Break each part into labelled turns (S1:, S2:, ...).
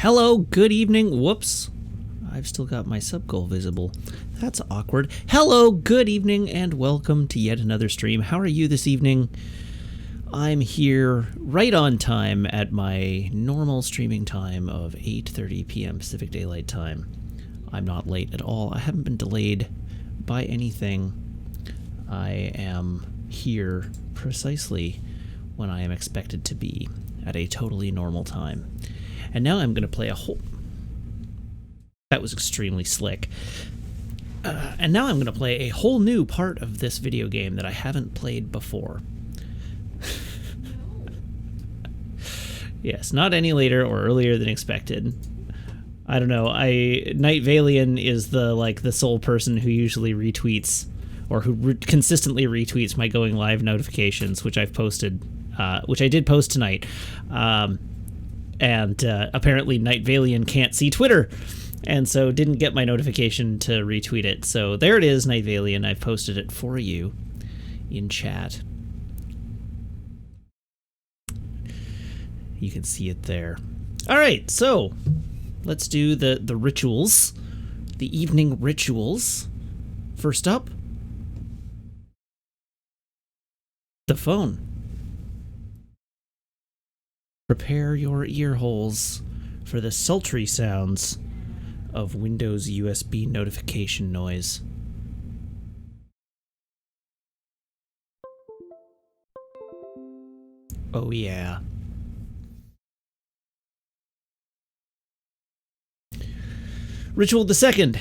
S1: Hello, good evening. Whoops. I've still got my subgoal visible. That's awkward. Hello, good evening, and welcome to yet another stream. How are you this evening? I'm here right on time at my normal streaming time of 8:30 p.m. Pacific Daylight Time. I'm not late at all. I haven't been delayed by anything. I am here precisely when I am expected to be at a totally normal time. And now I'm going to play a whole... That was extremely slick. And now I'm going to play a whole new part of this video game that I haven't played before. Yes, not any later or earlier than expected. I don't know. Night Valian is the sole person who usually retweets, or who consistently retweets my going live notifications, which I've posted, which I did post tonight. And apparently Night Valian can't see Twitter, and so didn't get my notification to retweet it. So there it is, Night Valian. I've posted it for you in chat. You can see it there. All right, so let's do the rituals, the evening rituals. First up, the phone. Prepare your ear holes for the sultry sounds of Windows USB notification noise. Oh yeah. Ritual the second.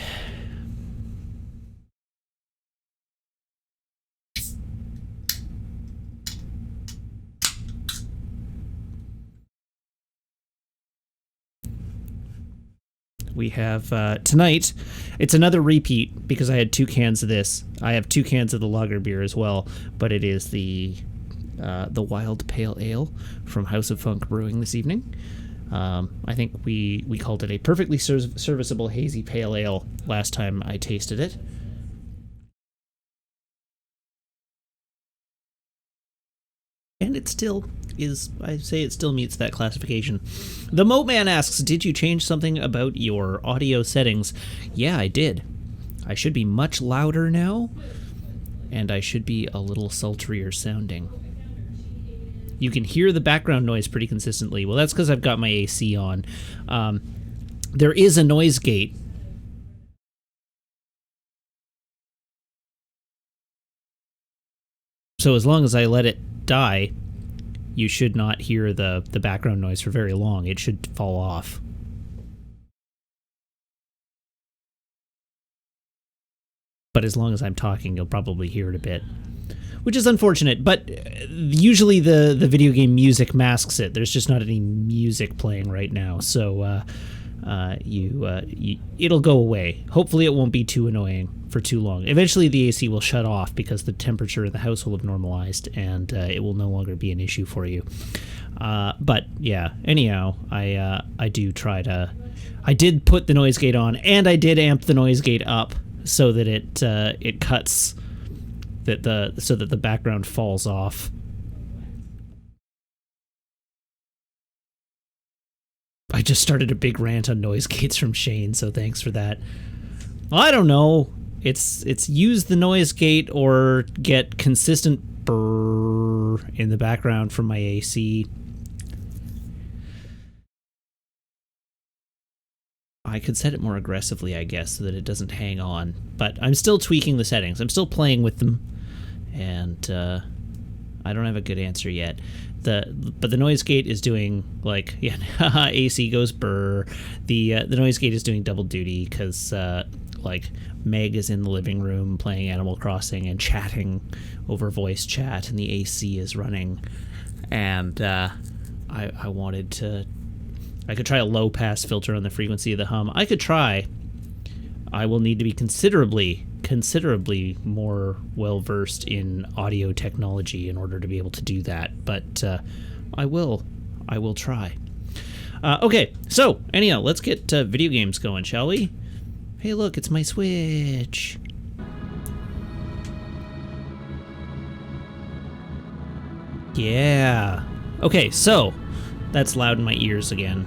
S1: We have tonight, it's another repeat because I had 2 cans of this. I have 2 cans of the lager beer as well, but it is the Wild Pale Ale from House of Funk Brewing this evening. I think we called it a perfectly serviceable hazy pale ale last time I tasted it. And it still is, I say it still meets that classification. The Moat Man asks, did you change something about your audio settings? Yeah, I did. I should be much louder now, and I should be a little sultrier sounding. You can hear the background noise pretty consistently. Well, that's because I've got my AC on. There is a noise gate. So as long as I let it die, you should not hear the background noise for very long. It should fall off. But as long as I'm talking, you'll probably hear it a bit. Which is unfortunate, but usually the video game music masks it. There's just not any music playing right now, so it'll go away. Hopefully it won't be too annoying for too long. Eventually the AC will shut off because the temperature in the house will have normalized, and it will no longer be an issue for you. But yeah, anyhow, I do try to... I did put the noise gate on, and I did amp the noise gate up so that it cuts... so that the background falls off. I just started a big rant on noise gates from Shane, so thanks for that. Well, I don't know. It's use the noise gate or get consistent brrr in the background from my AC. I could set it more aggressively, I guess, so that it doesn't hang on. But I'm still tweaking the settings. I'm still playing with them. And I don't have a good answer yet. But the noise gate is doing, like, yeah, AC goes brr. The noise gate is doing double duty because like Meg is in the living room playing Animal Crossing and chatting over voice chat, and the AC is running. And I wanted to... I could try a low pass filter on the frequency of the hum. I could try. I will need to be considerably more well-versed in audio technology in order to be able to do that, but I will try. Okay, so anyhow, let's get video games going, shall we? Hey look, it's my Switch. Yeah. Okay, so that's loud in my ears again.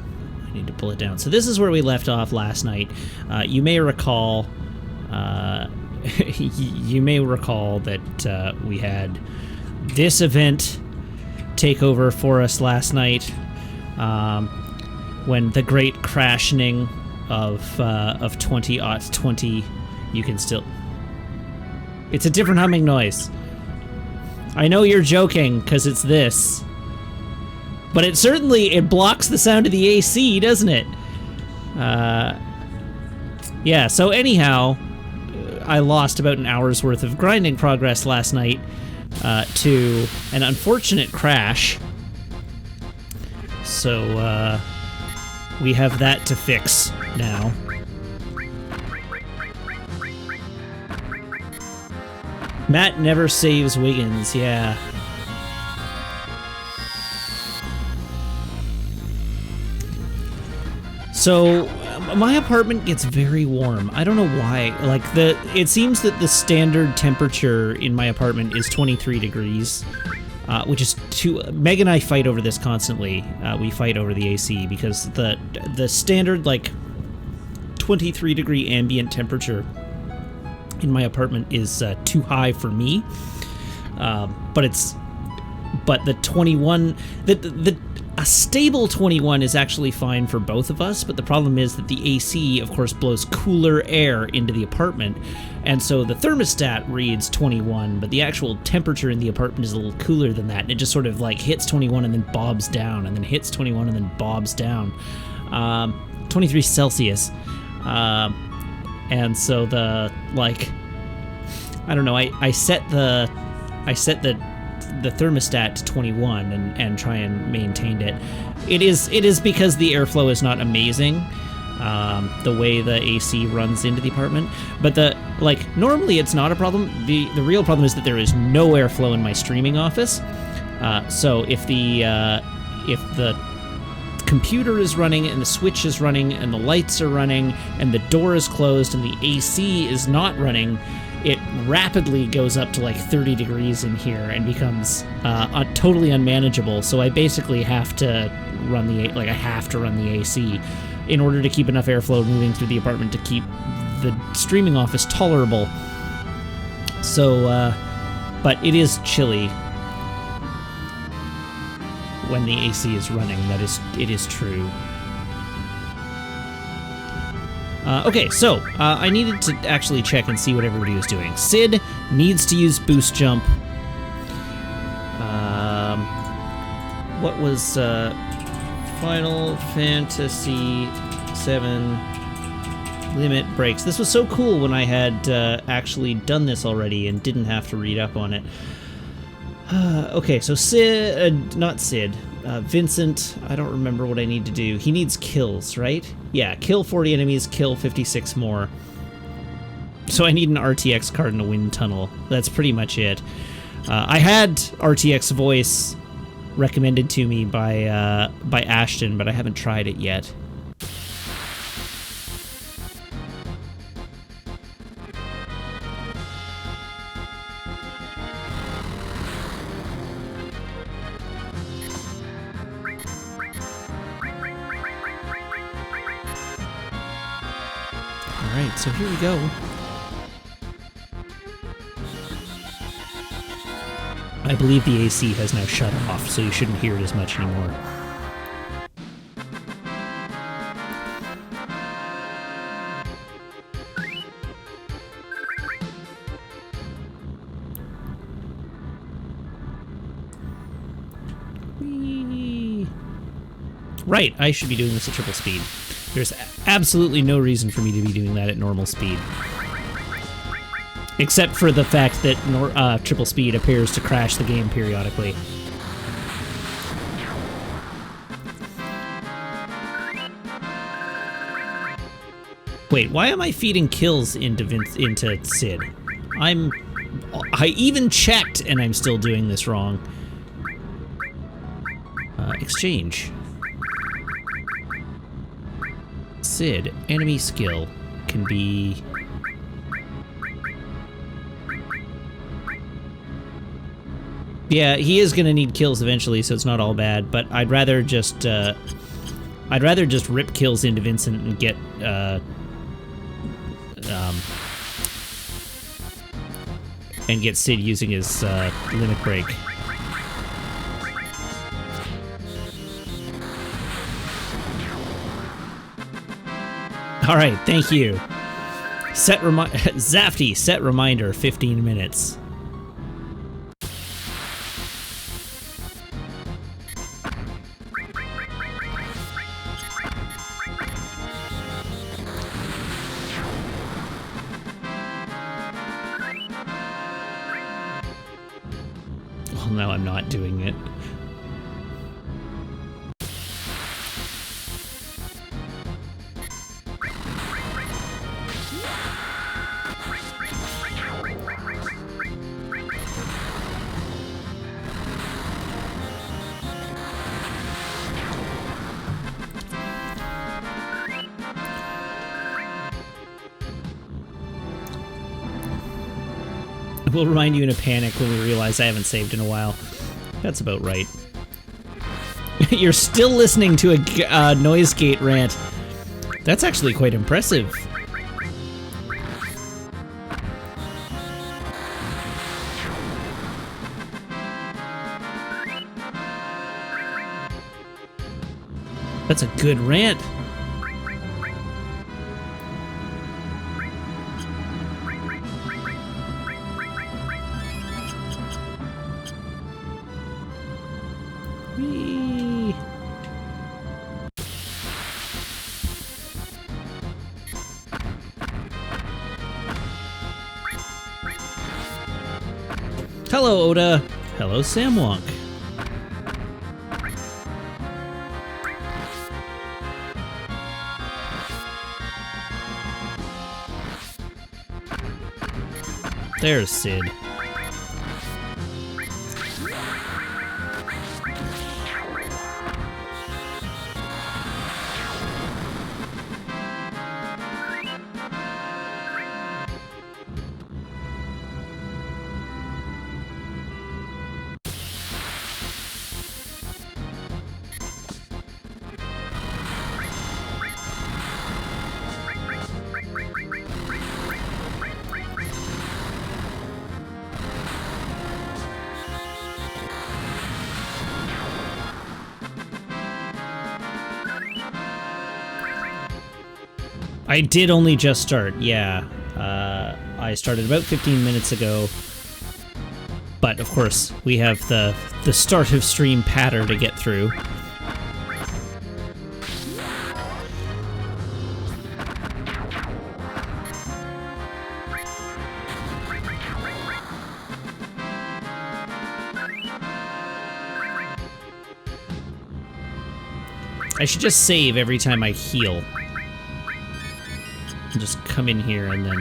S1: I need to pull it down. So this is where we left off last night. You may recall... you may recall that we had this event take over for us last night, when the great crashing of 20/20, you can still... It's a different humming noise. I know you're joking, because it's this. But it blocks the sound of the AC, doesn't it? Yeah, so anyhow, I lost about an hour's worth of grinding progress last night to an unfortunate crash. So, we have that to fix now. Matt never saves Wiggins, yeah. So, my apartment gets very warm. I don't know why. Like, it seems that the standard temperature in my apartment is 23 degrees, which is too... Meg and I fight over this constantly. We fight over the AC because the standard, like, 23 degree ambient temperature in my apartment is too high for me. But the 21... A stable 21 is actually fine for both of us, but the problem is that the AC, of course, blows cooler air into the apartment, and so the thermostat reads 21, but the actual temperature in the apartment is a little cooler than that, and it just sort of like hits 21 and then bobs down, and then hits 21 and then bobs down. 23 Celsius. And so the, like, I don't know, I set the thermostat to 21 and try and maintain it. It is because the airflow is not amazing, the way the AC runs into the apartment. But normally it's not a problem. The real problem is that there is no airflow in my streaming office. So if the computer is running and the switch is running and the lights are running and the door is closed and the AC is not running, it rapidly goes up to like 30 degrees in here and becomes totally unmanageable. So I basically have to run the AC in order to keep enough airflow moving through the apartment to keep the streaming office tolerable. So, but it is chilly when the AC is running. It is true. Okay, so I needed to actually check and see what everybody was doing. Sid needs to use boost jump. What was Final Fantasy VII limit breaks? This was so cool when I had actually done this already and didn't have to read up on it. Okay, so Vincent, I don't remember what I need to do. He needs kills, right? Yeah, kill 40 enemies, kill 56 more. So I need an RTX card and a wind tunnel. That's pretty much it. I had RTX voice recommended to me by Ashton, but I haven't tried it yet. Alright, so here we go. I believe the AC has now shut off, so you shouldn't hear it as much anymore. Whee! Right, I should be doing this at triple speed. There's absolutely no reason for me to be doing that at normal speed. Except for the fact that triple speed appears to crash the game periodically. Wait, why am I feeding kills into Sid? I even checked and I'm still doing this wrong. Exchange. Sid, enemy skill can be... Yeah, he is going to need kills eventually, so it's not all bad, but I'd rather just I'd rather just rip kills into Vincent and get, Sid using his, limit break. Alright, thank you. Zafty, set reminder, 15 minutes. Well, no, I'm not doing it. We'll remind you in a panic when we realize I haven't saved in a while. That's about right. You're still listening to a noise gate rant. That's actually quite impressive. That's a good rant. Whee. Hello, Oda. Hello, Samwonk. There's Sid. I did only just start, yeah. I started about 15 minutes ago. But, of course, we have the start of stream patter to get through. I should just save every time I heal. And just come in here and then...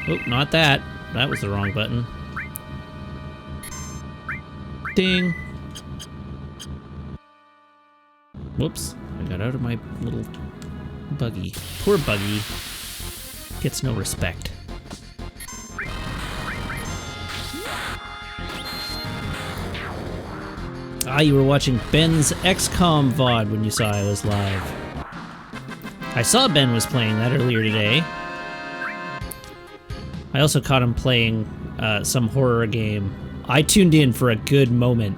S1: Oh, not that. That was the wrong button. Ding. Whoops. I got out of my little buggy. Poor buggy. Gets no respect. Ah, you were watching Ben's XCOM VOD when you saw I was live. I saw Ben was playing that earlier today. I also caught him playing some horror game. I tuned in for a good moment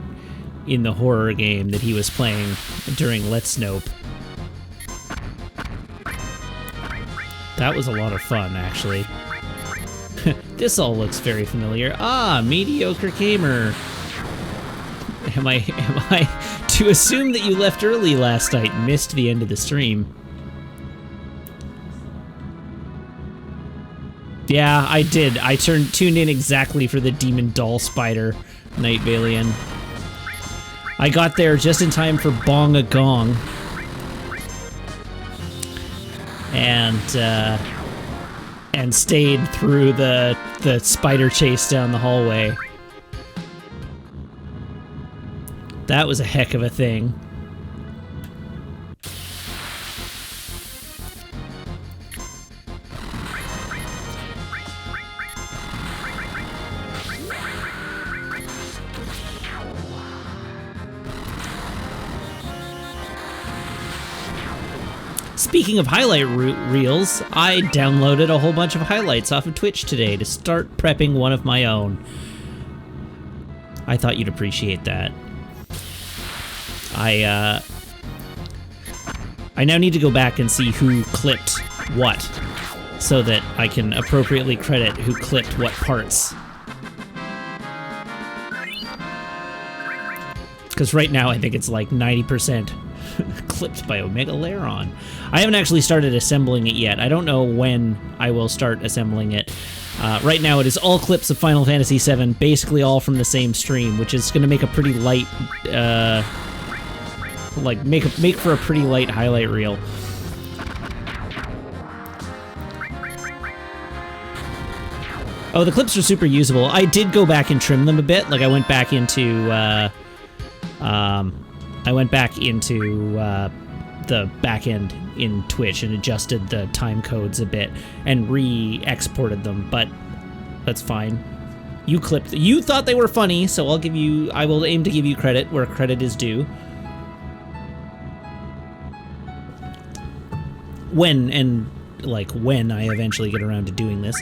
S1: in the horror game that he was playing during Let's Nope. That was a lot of fun, actually. This all looks very familiar. Ah, mediocre gamer. Am I to assume that you left early last night and missed the end of the stream? Yeah, I did. I tuned in exactly for the Demon Doll Spider Night Valian. I got there just in time for Bong a Gong. And stayed through the spider chase down the hallway. That was a heck of a thing. Speaking of highlight reels, I downloaded a whole bunch of highlights off of Twitch today to start prepping one of my own. I thought you'd appreciate that. I now need to go back and see who clipped what, so that I can appropriately credit who clipped what parts. Because right now I think it's like 90% clipped by Omega Laron. I haven't actually started assembling it yet. I don't know when I will start assembling it. Right now it is all clips of Final Fantasy VII, basically all from the same stream, which is going to make a pretty light, make for a pretty light highlight reel. Oh, the clips are super usable. I did go back and trim them a bit. Like I went back into the back end in Twitch and adjusted the time codes a bit and re-exported them, but that's fine. You thought they were funny, so I will aim to give you credit where credit is due. When I eventually get around to doing this.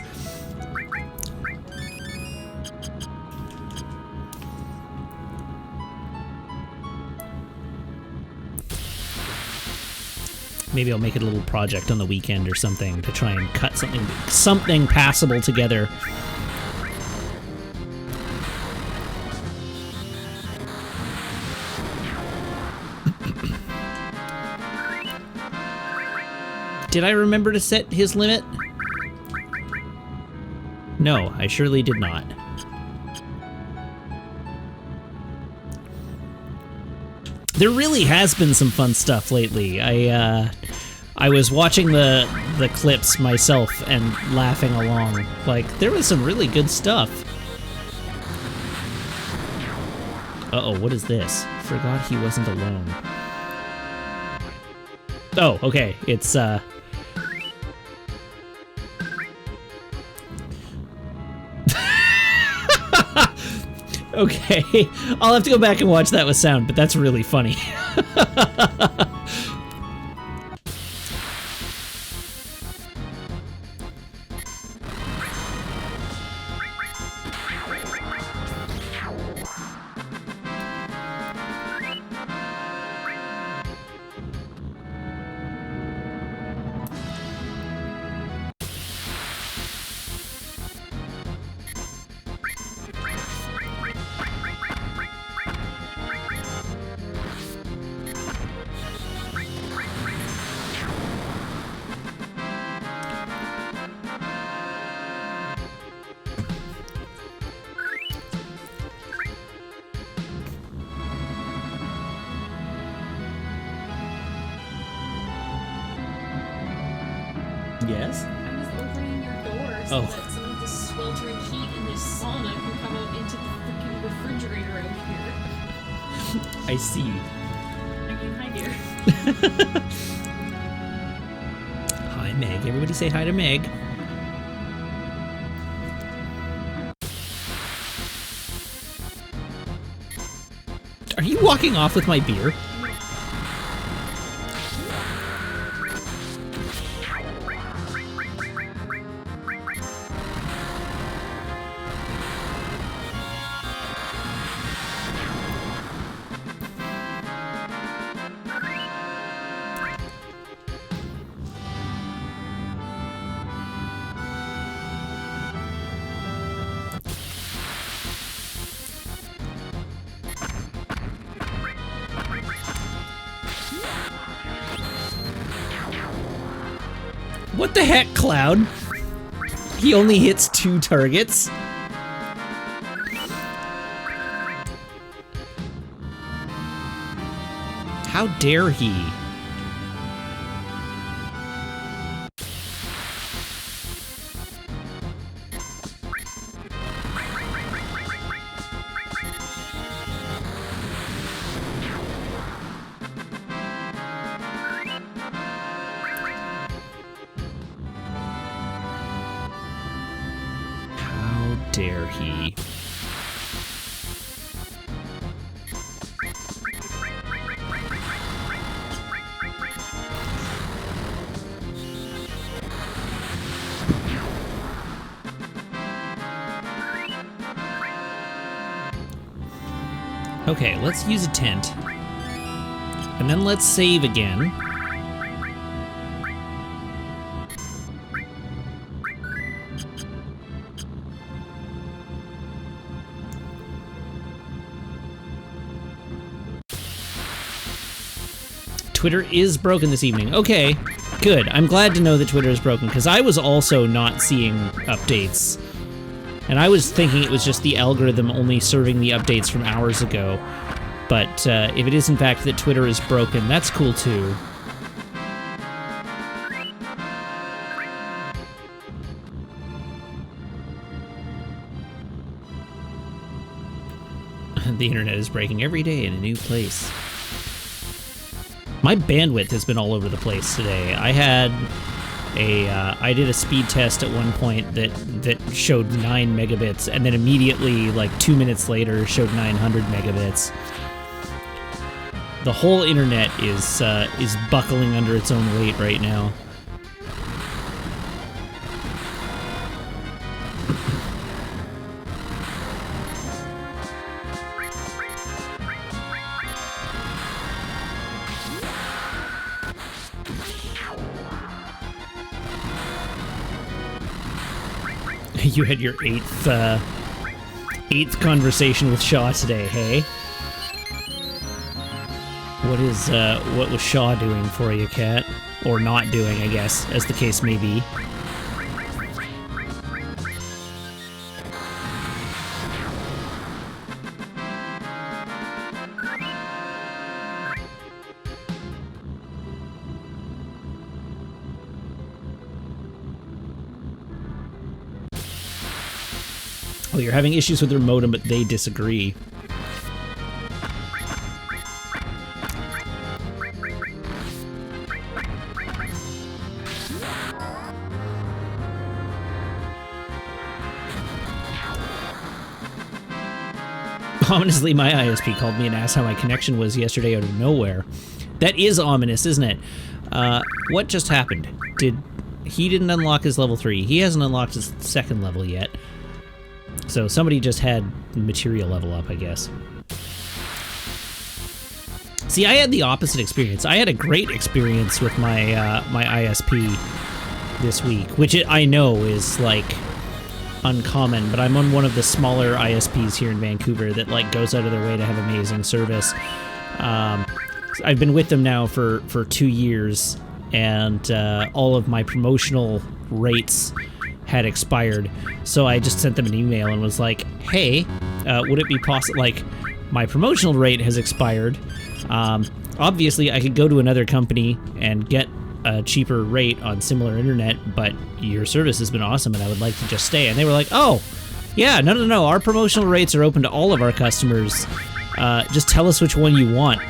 S1: Maybe I'll make it a little project on the weekend or something to try and cut something passable together. Did I remember to set his limit? No, I surely did not. There really has been some fun stuff lately. I was watching the clips myself and laughing along. Like, there was some really good stuff. Uh-oh, what is this? Forgot he wasn't alone. Oh, okay. It's, okay, I'll have to go back and watch that with sound, but that's really funny. Yes?
S2: I'm just opening your door so that some of this sweltering heat and this sauna can come out into the freaking refrigerator out here.
S1: I see.
S2: I mean, hi dear.
S1: Hi, Meg. Everybody say hi to Meg. Are you walking off with my beer? What the heck, Cloud? He only hits 2 targets? How dare he? Dare he? Okay, let's use a tent. And then let's save again. Twitter is broken this evening. Okay, good. I'm glad to know that Twitter is broken, because I was also not seeing updates. And I was thinking it was just the algorithm only serving the updates from hours ago. But if it is in fact that Twitter is broken, that's cool too. The internet is breaking every day in a new place. My bandwidth has been all over the place today. I had I did a speed test at one point that showed 9 megabits, and then immediately, like 2 minutes later, showed 900 megabits. The whole internet is buckling under its own weight right now. You had your eighth conversation with Shaw today, hey? What was Shaw doing for you, Kat? Or not doing, I guess, as the case may be. Oh, you're having issues with their modem, but they disagree. Ominously, my ISP called me and asked how my connection was yesterday out of nowhere. That is ominous, isn't it? What just happened? He didn't unlock his level 3. He hasn't unlocked his second level yet. So somebody just had material level up, I guess. See, I had the opposite experience. I had a great experience with my my ISP this week, which I know is like uncommon, but I'm on one of the smaller ISPs here in Vancouver that like goes out of their way to have amazing service. I've been with them now for 2 years, and all of my promotional rates had expired, so I just sent them an email and was like, hey, would it be possible, like, my promotional rate has expired. Obviously I could go to another company and get a cheaper rate on similar internet, but your service has been awesome and I would like to just stay. And they were like, oh, yeah, no, our promotional rates are open to all of our customers. Just tell us which one you want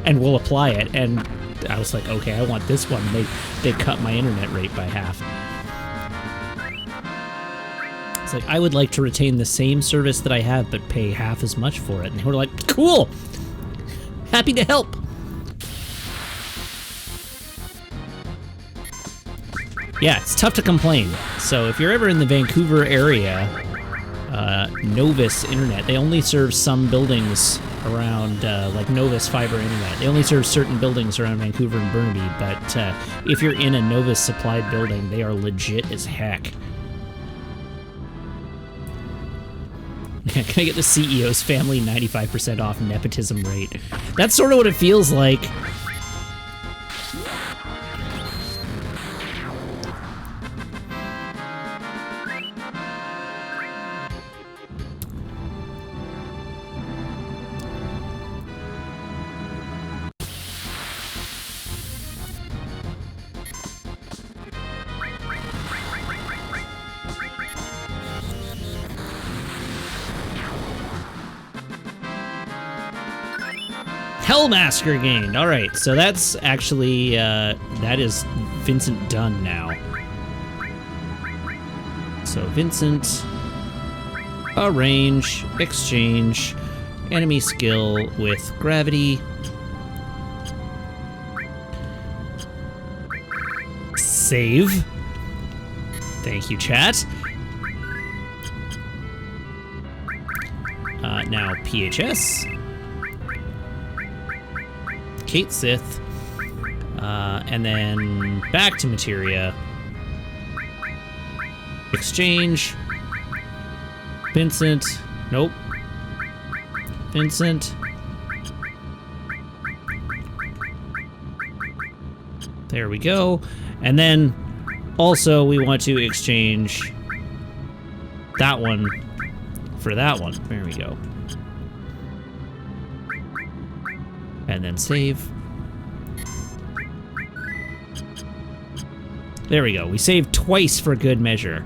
S1: and we'll apply it. And I was like, okay, I want this one. They cut my internet rate by half. It's like, I would like to retain the same service that I have, but pay half as much for it. And they were like, cool, happy to help. Yeah, it's tough to complain. So if you're ever in the Vancouver area, Novus Internet, they only serve some buildings around, like Novus Fiber Internet. They only serve certain buildings around Vancouver and Burnaby, but if you're in a Novus supplied building, they are legit as heck. Can I get the CEO's family 95% off nepotism rate? That's sort of what it feels like. Hellmasker gained. All right, so that's actually that is Vincent done now. So Vincent, arrange, exchange, enemy skill with gravity. Save. Thank you, chat. Now PHS. Kate Sith. And then back to Materia. Exchange. Vincent. Nope. Vincent. There we go. And then also we want to exchange that one for that one. There we go. And then save. There we go. We saved twice for good measure.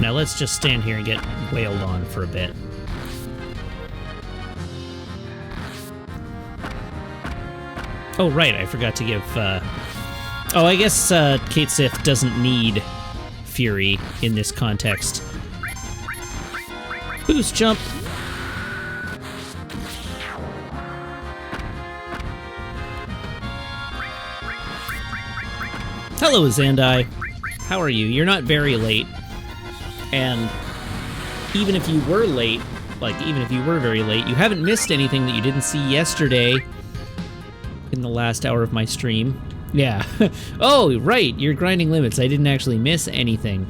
S1: Now let's just stand here and get wailed on for a bit. Oh, right, I forgot to give, Oh, I guess, Kate Sith doesn't need Fury in this context. Boost jump! Hello, Zandai. How are you? You're not very late. And even if you were late, like, even if you were very late, you haven't missed anything that you didn't see yesterday in the last hour of my stream. Yeah. Oh, right, you're grinding limits. I didn't actually miss anything.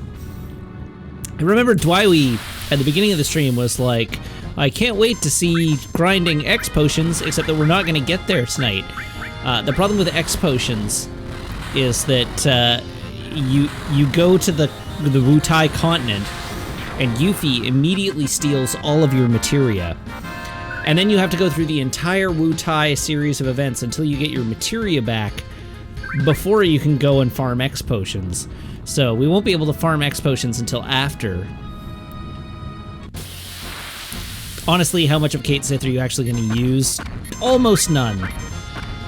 S1: I remember Dwywee at the beginning of the stream was like, I can't wait to see grinding X potions, except that we're not going to get there tonight. The problem with X potions is that you go to the Wutai continent, and Yuffie immediately steals all of your materia. And then you have to go through the entire Wutai series of events until you get your materia back before you can go and farm X potions. So we won't be able to farm X potions until after. Honestly, how much of Kate Sith are you actually going to use? Almost none.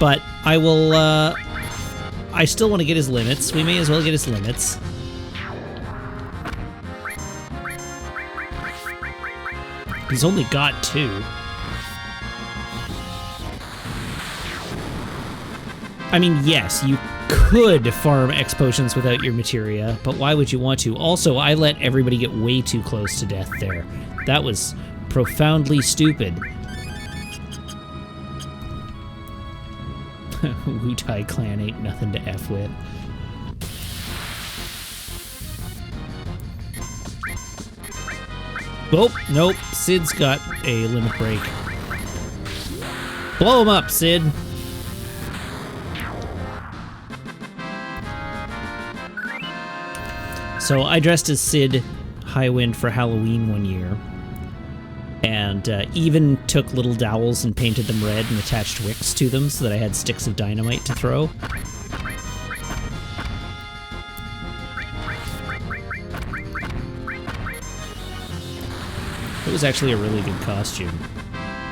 S1: But I will, I still want to get his limits. We may as well get his limits. He's only got 2. I mean, yes, you could farm X potions without your materia, but why would you want to? Also, I let everybody get way too close to death there. That was profoundly stupid. Wutai clan ain't nothing to F with. Oh, nope. Sid's got a limit break. Blow him up, Sid. So I dressed as Sid Highwind for Halloween one year. And even took little dowels and painted them red and attached wicks to them so that I had sticks of dynamite to throw. It was actually a really good costume.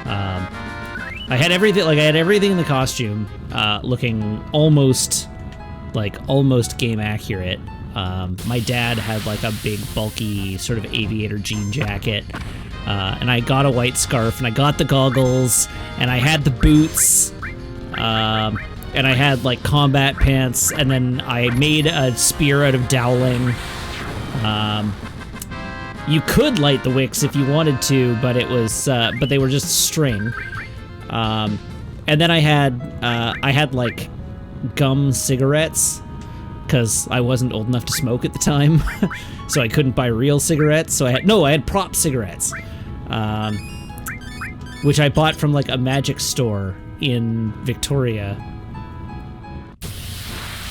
S1: I had everything, like I had everything in the costume, looking almost game accurate. My dad had like a big bulky sort of aviator jean jacket. And I got a white scarf, and I got the goggles, and I had the boots, and I had like combat pants, and then I made a spear out of doweling. You could light the wicks if you wanted to, but it was, but they were just string. And then I had like gum cigarettes, because I wasn't old enough to smoke at the time, so I couldn't buy real cigarettes. So I had prop cigarettes, which I bought from like a magic store in Victoria.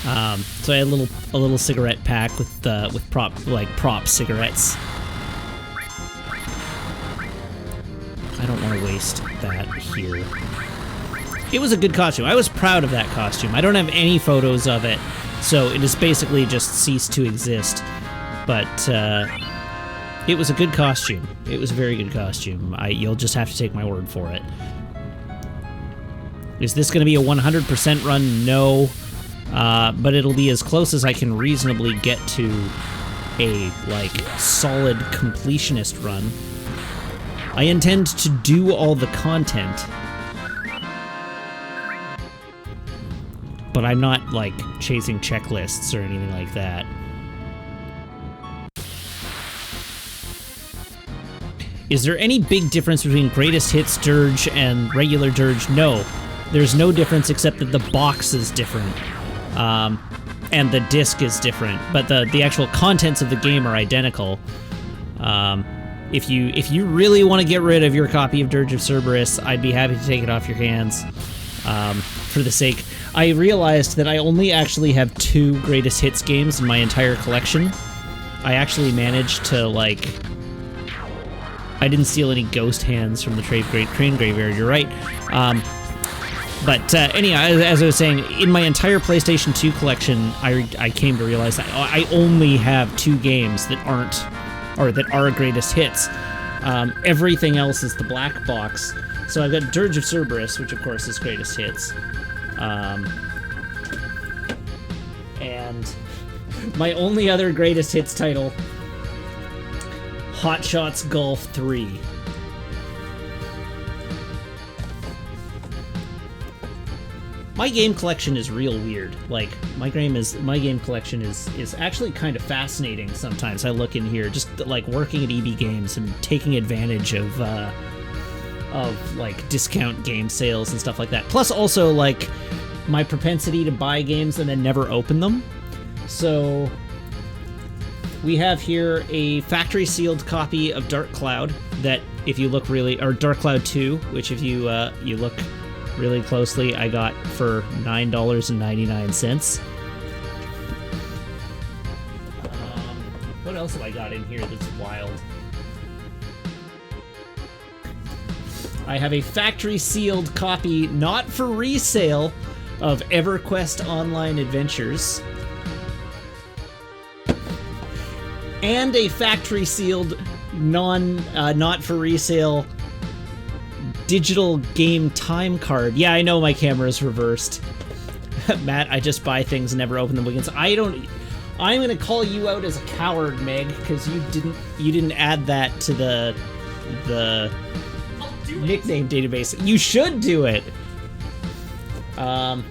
S1: So I had a little cigarette pack with prop cigarettes. I don't want to waste that here. It was a good costume. I was proud of that costume. I don't have any photos of it, so it has basically just ceased to exist. But it was a good costume. It was a very good costume. You'll just have to take my word for it. Is this going to be a 100% run? No. But it'll be as close as I can reasonably get to a, like, solid completionist run. I intend to do all the content, but I'm not, like, chasing checklists or anything like that. Is there any big difference between Greatest Hits Dirge and regular Dirge? No. There's no difference except that the box is different. And the disc is different. But the actual contents of the game are identical. If you really want to get rid of your copy of Dirge of Cerberus, I'd be happy to take it off your hands. For the sake... I realized that I only actually have 2 Greatest Hits games in my entire collection. I actually managed to, like... I didn't steal any ghost hands from the Crane Graveyard, you're right. But anyhow, as I was saying, in my entire PlayStation 2 collection, I came to realize that I only have 2 games that aren't... or that are Greatest Hits. Everything else is the black box. So I've got Dirge of Cerberus, which of course is Greatest Hits. And my only other Greatest Hits title, Hot Shots Golf 3. My game collection is real weird. Like, my game collection is actually kind of fascinating sometimes. I look in here, just like working at EB Games and taking advantage of like discount game sales and stuff like that. Plus also like my propensity to buy games and then never open them. So we have here a factory sealed copy of Dark Cloud that if you look really, or Dark Cloud 2, which if you you look really closely, I got for $9.99. What else have I got in here that's wild? I have a factory sealed copy, not for resale, of EverQuest Online Adventures. And a factory sealed, not for resale, digital game time card. Yeah, I know my camera's reversed. Matt, I just buy things and never open them again. I'm gonna call you out as a coward, Meg, because you didn't add that to the nickname database. You should do it. I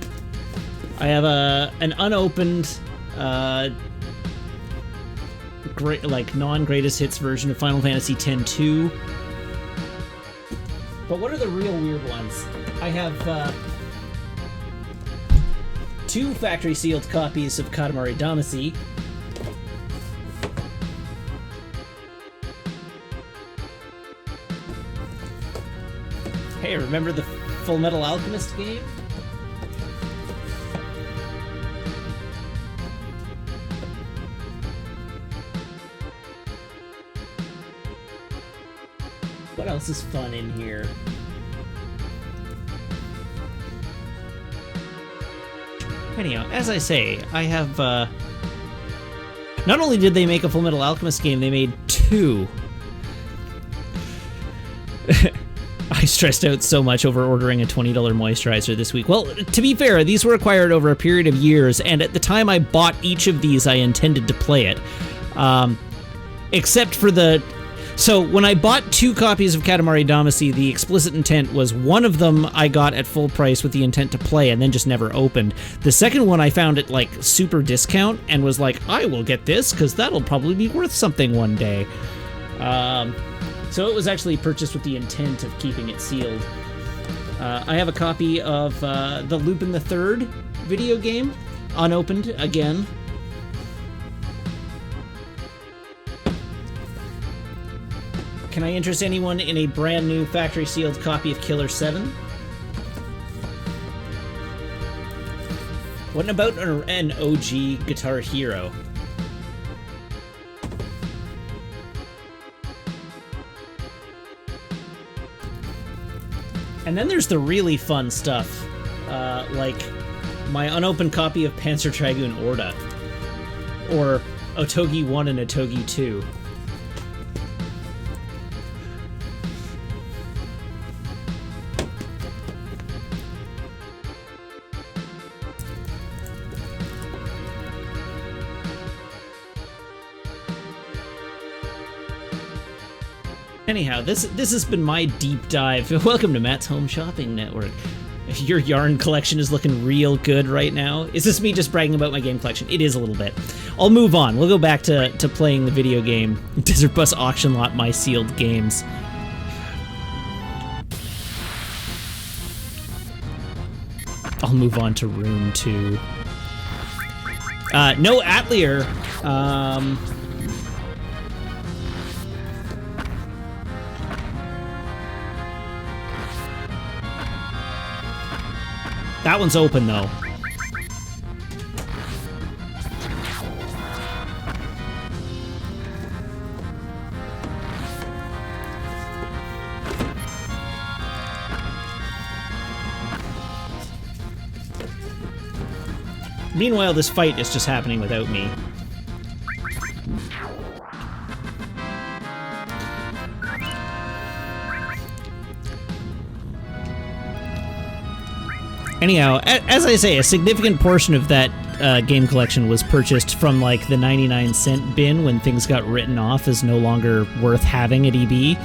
S1: have an unopened non-greatest hits version of Final Fantasy X-2. But what are the real weird ones? I have 2 factory sealed copies of Katamari Damacy. Hey, remember the Full Metal Alchemist game? What else is fun in here? Anyhow, as I say, I have, not only did they make a Full Metal Alchemist game, they made 2. I stressed out so much over ordering a $20 moisturizer this week. Well, to be fair, these were acquired over a period of years, and at the time I bought each of these, I intended to play it. Except for the... So, when I bought 2 copies of Katamari Damacy, the explicit intent was one of them I got at full price with the intent to play and then just never opened. The second one I found at, like, super discount and was like, I will get this because that'll probably be worth something one day. So it was actually purchased with the intent of keeping it sealed. I have a copy of the Lupin III video game, unopened again. Can I interest anyone in a brand new factory sealed copy of Killer 7? What about an OG Guitar Hero? And then there's the really fun stuff, like my unopened copy of Panzer Dragoon Orta, or Otogi 1 and Otogi 2. Anyhow, this has been my deep dive. Welcome to Matt's Home Shopping Network. Your yarn collection is looking real good right now. Is this me just bragging about my game collection? It is a little bit. I'll move on. We'll go back to playing the video game Desert Bus Auction Lot My Sealed Games. I'll move on to room 2. No Atelier. That one's open, though. Meanwhile, this fight is just happening without me. Anyhow, as I say, a significant portion of that game collection was purchased from, like, the 99-cent bin when things got written off as no longer worth having at EB.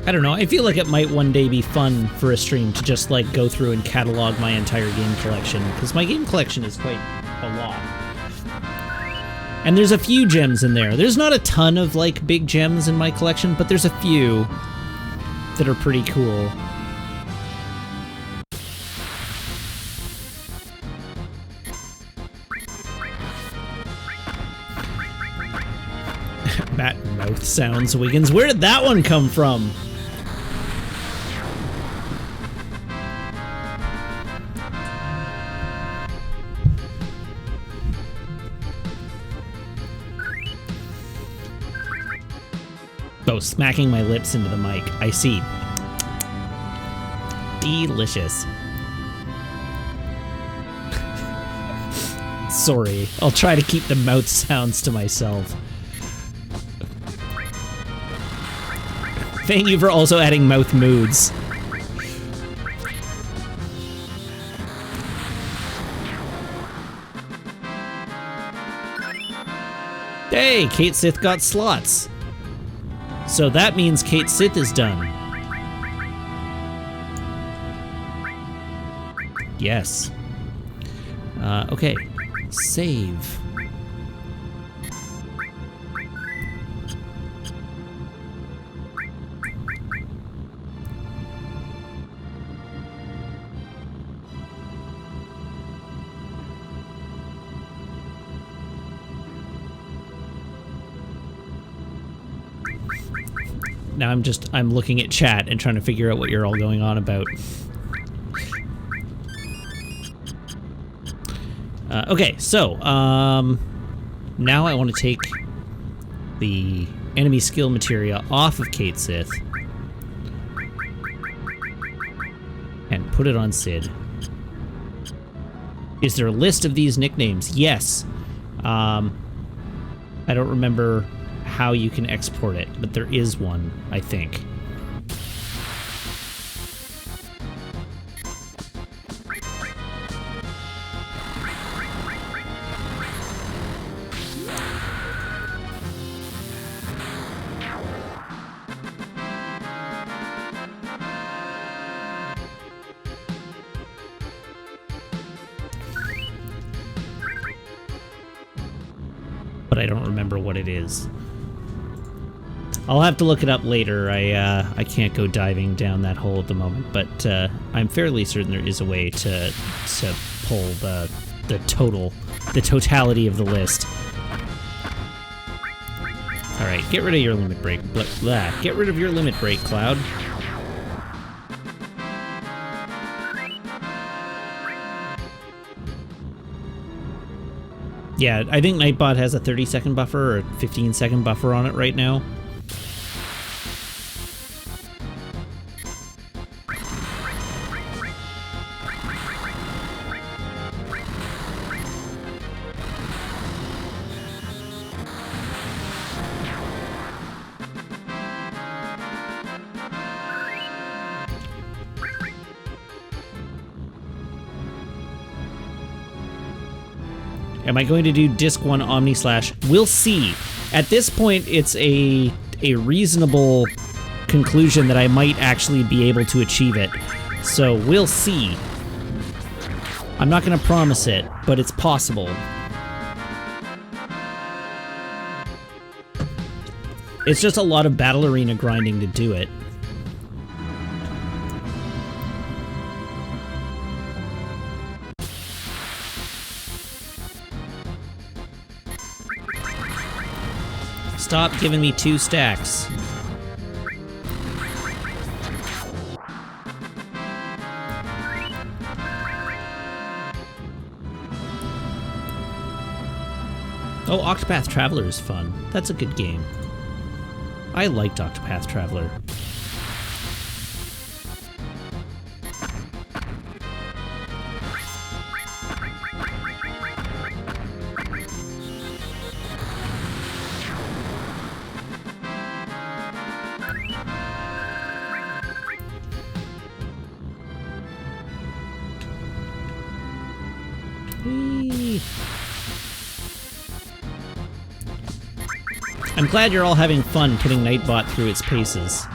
S1: I don't know, I feel like it might one day be fun for a stream to just, like, go through and catalog my entire game collection, because my game collection is quite a lot. And there's a few gems in there. There's not a ton of, like, big gems in my collection, but there's a few that are pretty cool. Bat mouth sounds, Wiggins. Where did that one come from? Oh, smacking my lips into the mic. I see. Delicious. Sorry. I'll try to keep the mouth sounds to myself. Thank you for also adding mouth moods. Hey, Kate Sith got slots. So that means Kate Sith is done. Yes. Okay. Save. Now I'm looking at chat and trying to figure out what you're all going on about. Okay, so, now I want to take the enemy skill materia off of Kate Sith and put it on Sid. Is there a list of these nicknames? Yes. I don't remember how you can export it, but there is one, I think. But I don't remember what it is. I'll have to look it up later. I can't go diving down that hole at the moment, but I'm fairly certain there is a way to pull the totality of the list. All right, get rid of your limit break. Blah, blah. Get rid of your limit break, Cloud. Yeah, I think Nightbot has a 30-second buffer or a 15-second buffer on it right now. Am I going to do disc 1 Omni Slash? We'll see. At this point, it's a reasonable conclusion that I might actually be able to achieve it. So we'll see. I'm not going to promise it, but it's possible. It's just a lot of battle arena grinding to do it. Stop giving me 2 stacks. Oh, Octopath Traveler is fun. That's a good game. I liked Octopath Traveler. Whee! I'm glad you're all having fun putting Nightbot through its paces.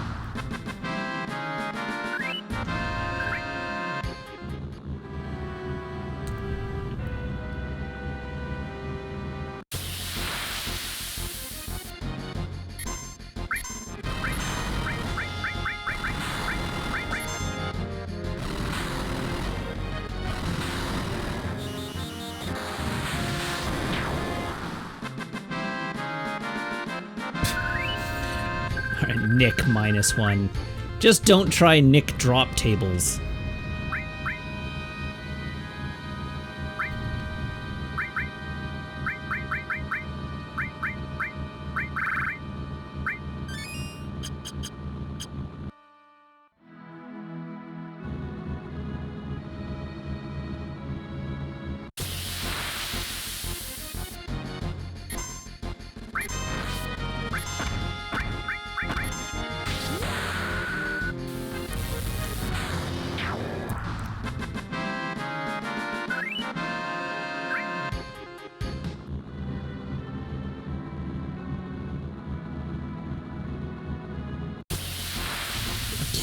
S1: Alright, Nick -1. Just don't try Nick drop tables.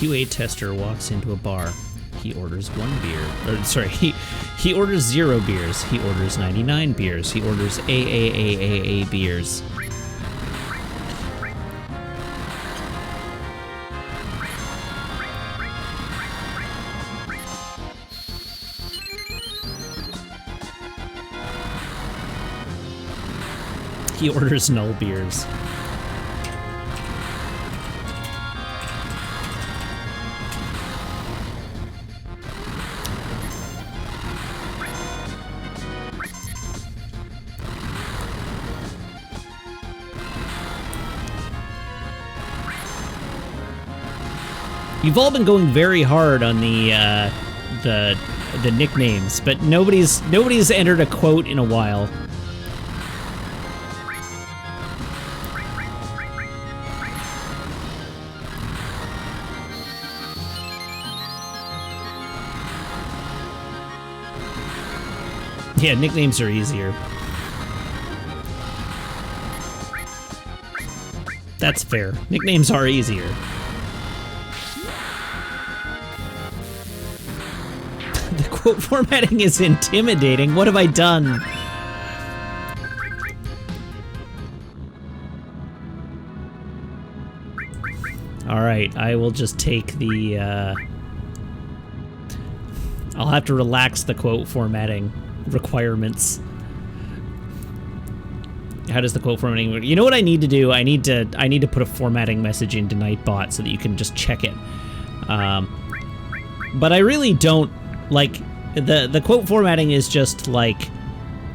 S1: QA tester walks into a bar. He orders 1 beer. Or, sorry, he orders 0 beers. He orders 99 beers. He orders AAAAA beers. He orders null beers. You've all been going very hard on the nicknames, but nobody's entered a quote in a while. Yeah, nicknames are easier. That's fair. Nicknames are easier. The quote formatting is intimidating. What have I done? Alright, I will just take the, I'll have to relax the quote formatting requirements. How does the quote formatting work? You know what I need to do? I need to put a formatting message into Nightbot so that you can just check it. But I really don't like the quote formatting is just like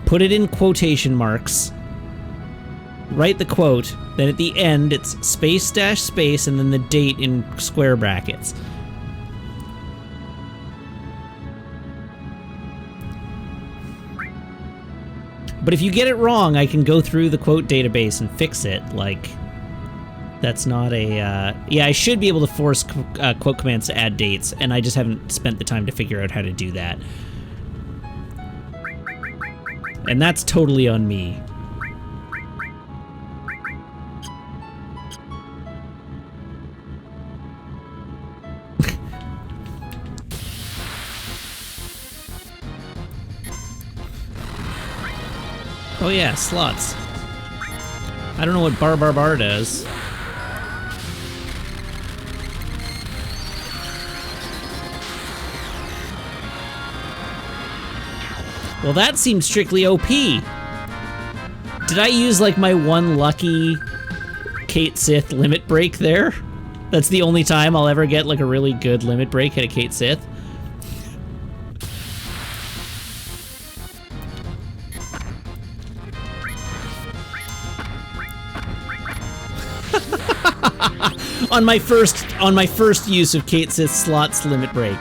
S1: put it in quotation marks, write the quote, then at the end it's space dash space and then the date in square brackets. But if you get it wrong, I can go through the quote database and fix it. Like, that's not a... yeah, I should be able to force quote commands to add dates, and I just haven't spent the time to figure out how to do that. And that's totally on me. Oh yeah, slots. I don't know what bar bar bar does. Well, that seems strictly OP. Did I use like my one lucky Kate Sith limit break there? That's the only time I'll ever get like a really good limit break at a Kate Sith. on my first use of Kate Sith slots limit break.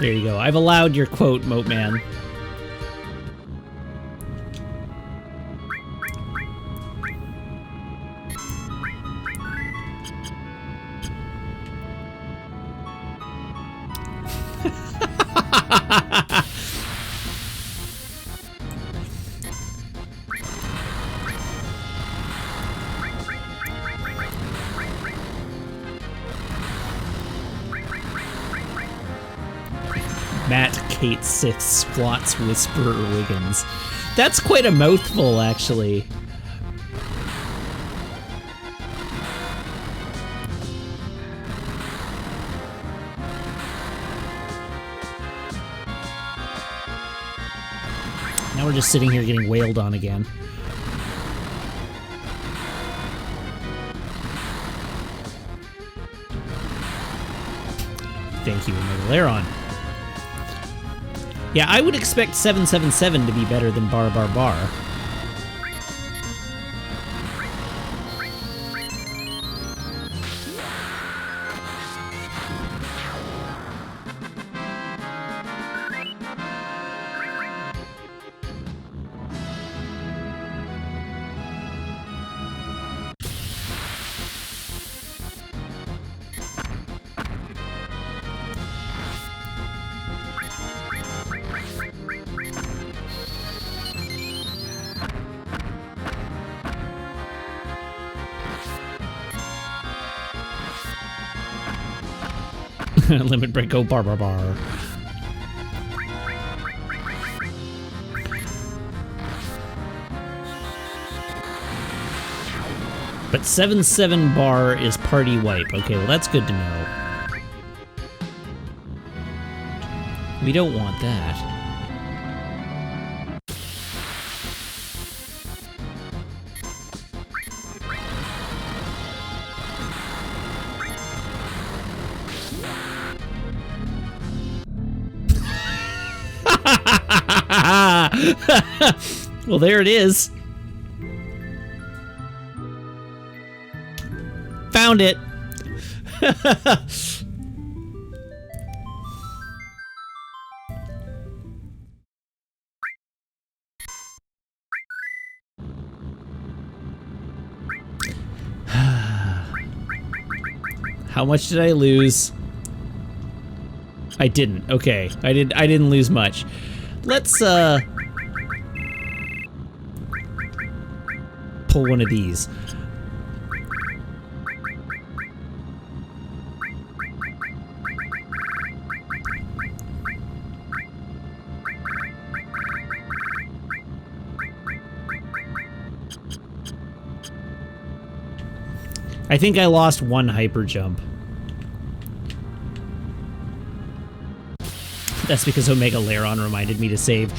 S1: There you go. I've allowed your quote, Moat Man. Matt Kate Sith squats Whisperer Wiggins. That's quite a mouthful, actually. Now we're just sitting here getting wailed on again. Thank you, Megalairon. Yeah, I would expect 777 to be better than Bar Bar Bar. Limit break, go bar bar bar. But 7-7 bar is party wipe. Okay, well that's good to know. We don't want that. Well, there it is. Found it. How much did I lose? I didn't. Okay. I didn't lose much. Let's pull one of these. I think I lost one hyper jump. That's because Omega Lairon reminded me to save.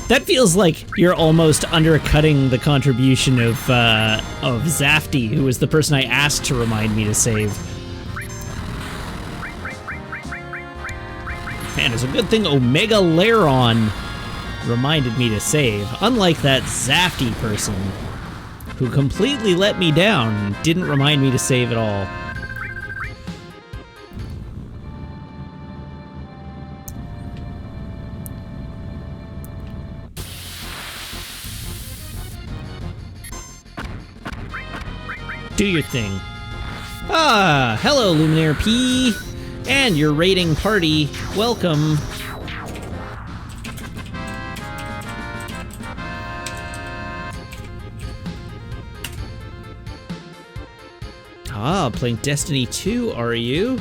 S1: That feels like you're almost undercutting the contribution of Zafty, who was the person I asked to remind me to save. Man, it's a good thing Omega Lairon reminded me to save, unlike that Zafty person who completely let me down and didn't remind me to save at all. Do your thing. Ah, hello, Luminaire P. And your raiding party. Welcome. Ah, playing Destiny 2, are you?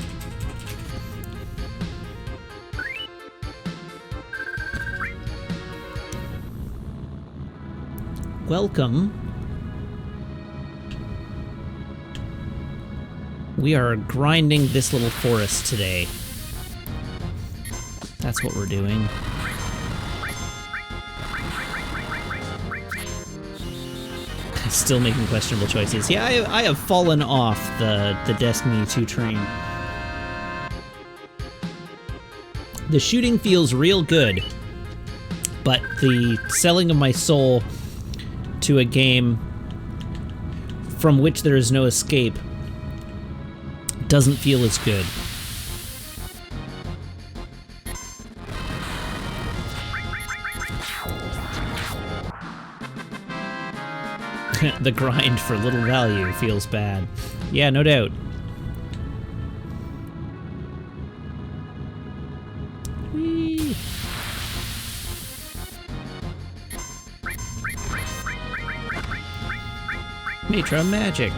S1: Welcome. We are grinding this little forest today. That's what we're doing. Still making questionable choices. Yeah, I have fallen off the Destiny 2 train. The shooting feels real good, but the selling of my soul to a game from which there is no escape doesn't feel as good. The grind for little value feels bad. Yeah, no doubt. Whee! Matra magic.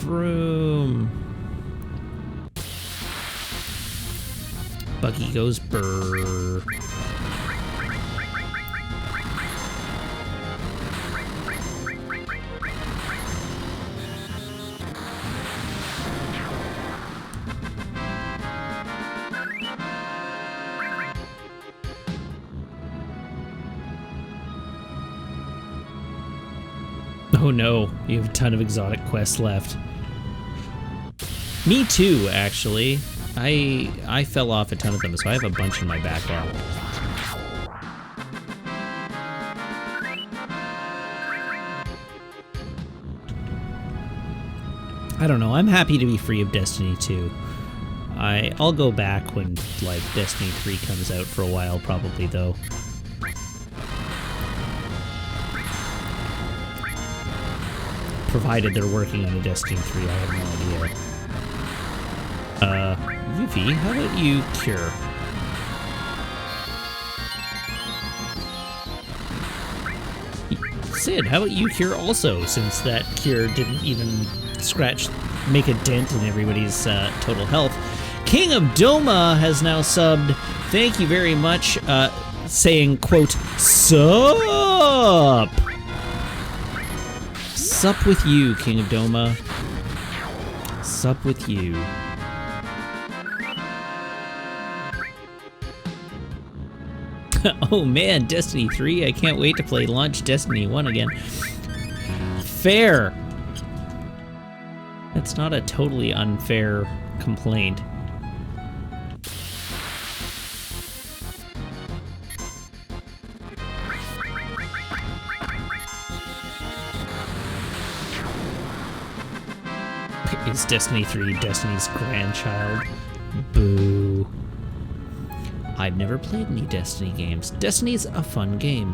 S1: Vroom. Buggy goes brrr. Oh no, you have a ton of exotic quests left. Me too, actually. I fell off a ton of them, so I have a bunch in my backlog. I don't know, I'm happy to be free of Destiny 2. I'll go back when, like, Destiny 3 comes out for a while, probably, though. Provided they're working on a Destiny 3, I have no idea. Vivi, how about you cure? Sid, how about you cure also, since that cure didn't even make a dent in everybody's total health. King of Doma has now subbed. Thank you very much, saying, quote, sup! Sup with you, King of Doma. Sup with you. Oh man, Destiny 3, I can't wait to play launch Destiny 1 again. Fair. That's not a totally unfair complaint. Is Destiny 3 Destiny's grandchild? Boo. I've never played any Destiny games. Destiny's a fun game.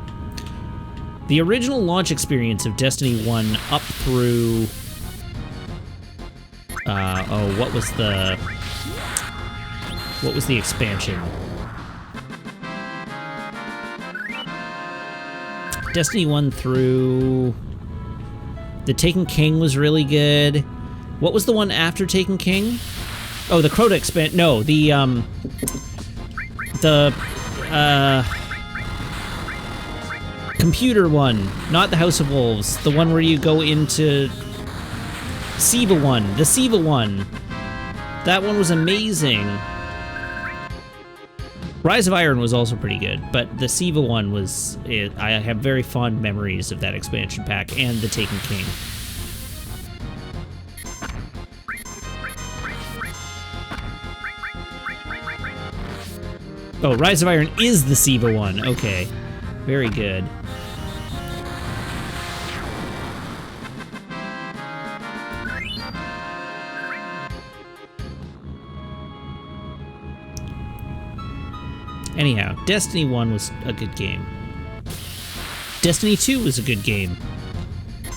S1: The original launch experience of Destiny 1 up through... what was the expansion? Destiny 1 through... The Taken King was really good. What was the one after Taken King? Oh, the Crota expansion. No, the computer one, not the House of Wolves. The one where you go into Siva one. The Siva one. That one was amazing. Rise of Iron was also pretty good, but the Siva one was... I have very fond memories of that expansion pack and the Taken King. Oh, Rise of Iron is the Siva one. Okay. Very good. Anyhow, Destiny 1 was a good game. Destiny 2 was a good game.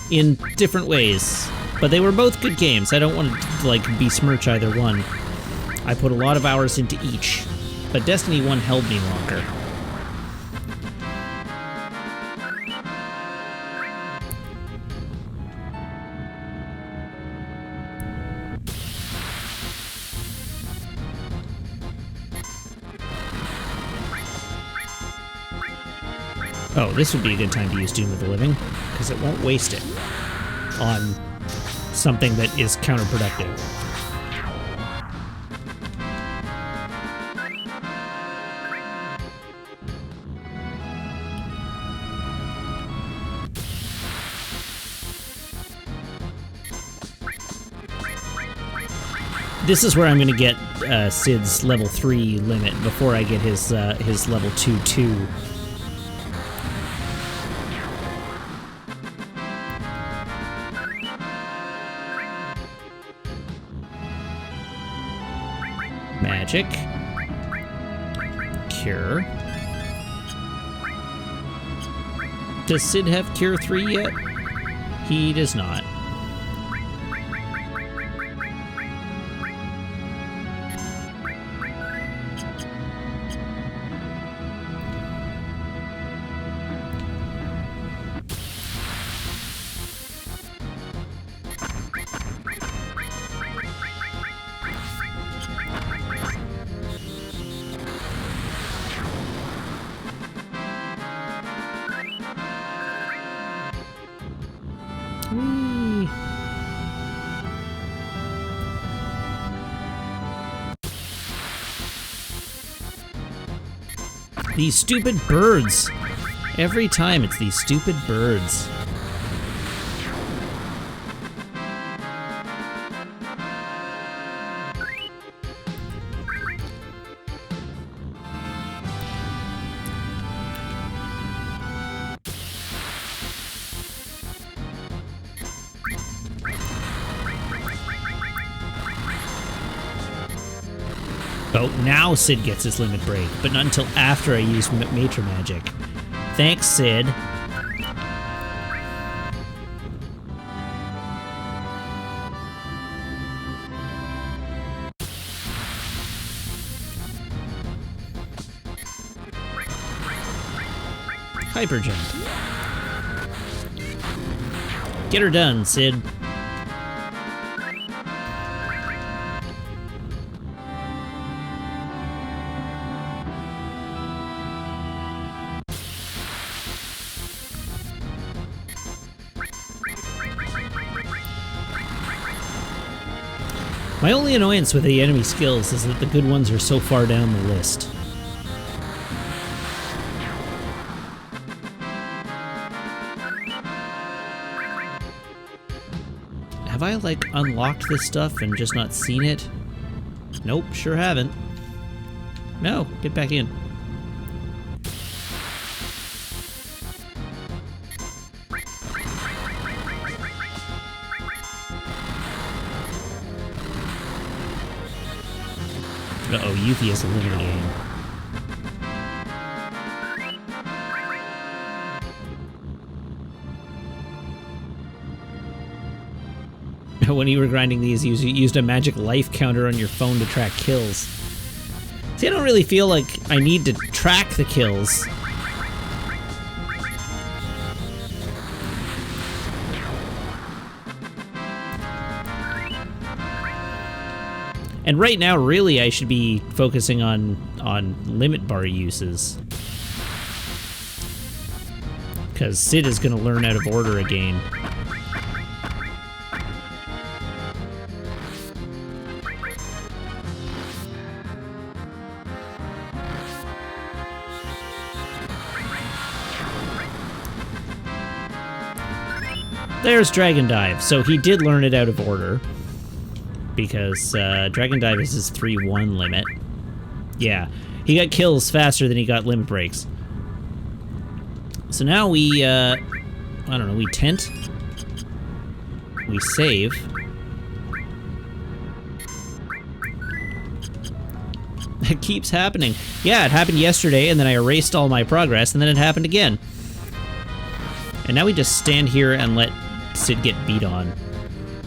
S1: In different ways. But they were both good games. I don't want to, like, besmirch either one. I put a lot of hours into each. But Destiny 1 held me longer. Oh, this would be a good time to use Doom of the Living, because it won't waste it on something that is counterproductive. This is where I'm going to get Sid's level 3 limit before I get his level 2-2. Magic. Cure. Does Sid have Cure 3 yet? He does not. Whee! These stupid birds. Every time it's these stupid birds. Oh, now Sid gets his limit break, but not until after I use Matra Magic. Thanks, Sid. Hyper jump. Get her done, Sid. My only annoyance with the enemy skills is that the good ones are so far down the list. Have I, like, unlocked this stuff and just not seen it? Nope, sure haven't. No, get back in. Uh-oh, Yuffie has a living game. When you were grinding these, you used a magic life counter on your phone to track kills. See, I don't really feel like I need to track the kills. And right now, really, I should be focusing on limit bar uses. Because Sid is going to learn out of order again. There's Dragon Dive. So he did learn it out of order. Because Dragon Dive is his 3-1 limit. Yeah, he got kills faster than he got limit breaks. So now we, I don't know, we tent. We save. It keeps happening. Yeah, it happened yesterday, and then I erased all my progress, and then it happened again. And now we just stand here and let Sid get beat on.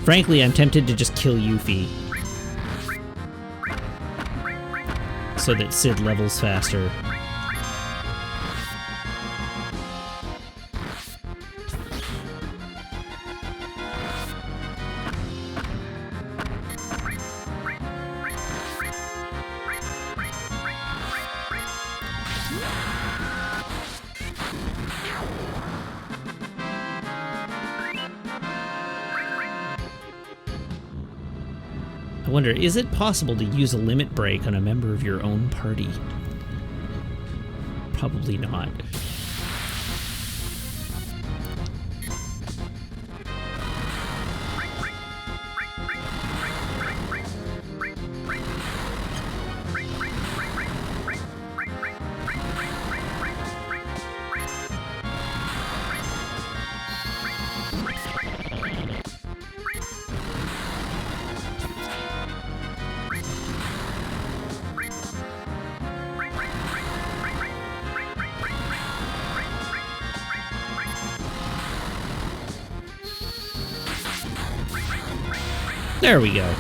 S1: Frankly, I'm tempted to just kill Yuffie. So that Sid levels faster. I wonder, is it possible to use a limit break on a member of your own party? Probably not. There we go.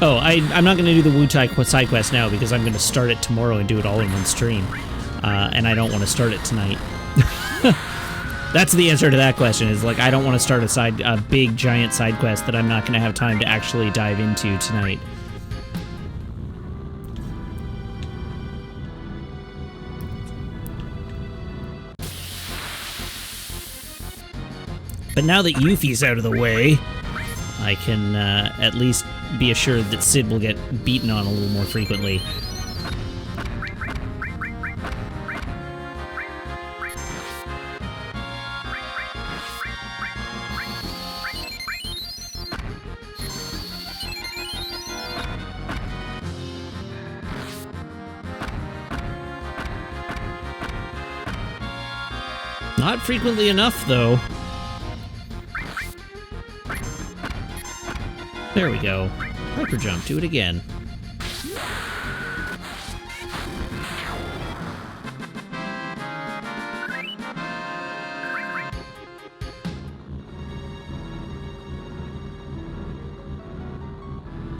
S1: Oh, I'm not going to do the Wu-Tai side quest now because I'm going to start it tomorrow and do it all in one stream. And I don't want to start it tonight. That's the answer to that question, is like I don't want to start a big giant side quest that I'm not going to have time to actually dive into tonight. But now that Yuffie's out of the way, I can at least be assured that Sid will get beaten on a little more frequently. Not frequently enough, though. There we go. Hyper jump, do it again.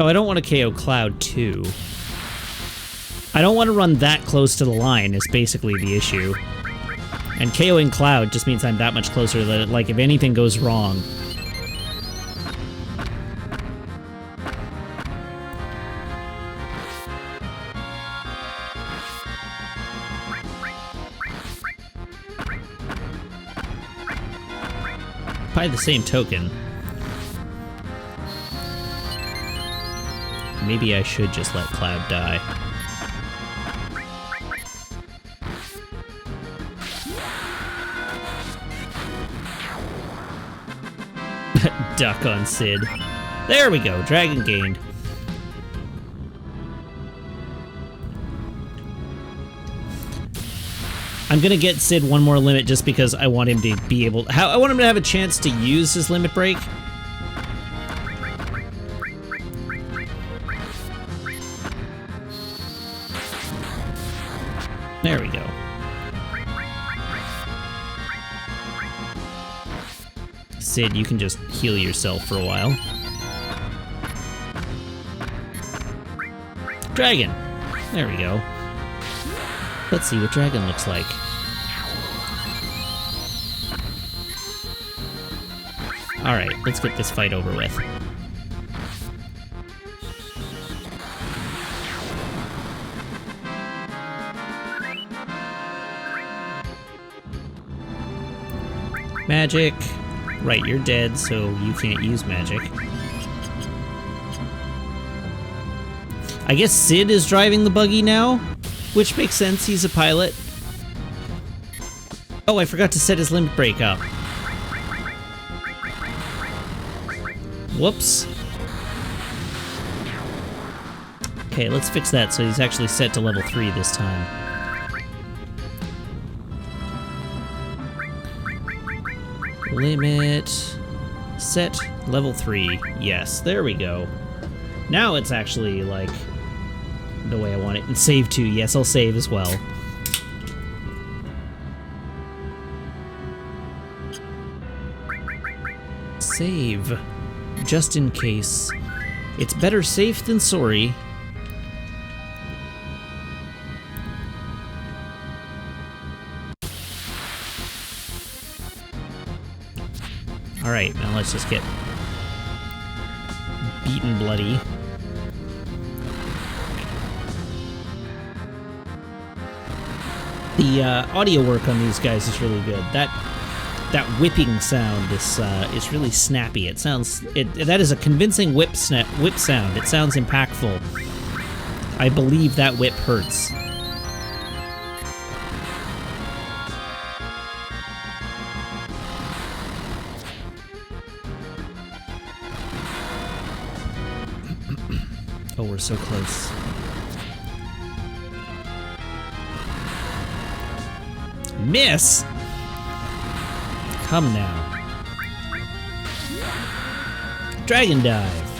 S1: Oh, I don't want to KO Cloud too. I don't want to run that close to the line is basically the issue. And KOing Cloud just means I'm that much closer that, like, if anything goes wrong... By the same token, maybe I should just let Cloud die. Duck on Sid. There we go, Dragon gained. I'm gonna get Sid one more limit just because I want him to be able... I want him to have a chance to use his limit break. There we go. Sid, you can just heal yourself for a while. Dragon! There we go. Let's see what Dragon looks like. Alright, let's get this fight over with. Magic. Right, you're dead, so you can't use magic. I guess Sid is driving the buggy now, which makes sense, he's a pilot. Oh, I forgot to set his limit break up. Whoops. Okay, let's fix that so he's actually set to level 3 this time. Limit. Set level 3. Yes, there we go. Now it's actually, like, the way I want it. And save too. Yes, I'll save as well. Save. Just in case. It's better safe than sorry. Alright, now let's just get beaten bloody. The audio work on these guys is really good. That whipping sound is really snappy. It sounds that is a convincing whip sound. It sounds impactful. I believe that whip hurts. Oh, we're so close. Miss! Come now. Dragon dive.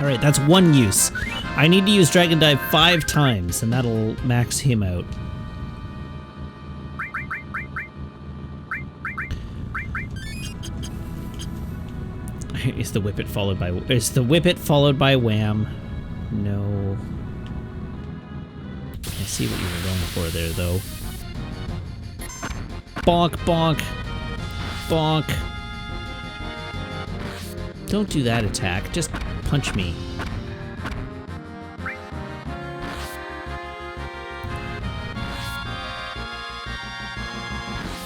S1: Alright, that's one use. I need to use Dragon Dive 5 times, and that'll max him out. Is the whippet followed by wham? No. I see what you were going for there, though. Bonk, bonk, bonk. Don't do that attack. Just punch me.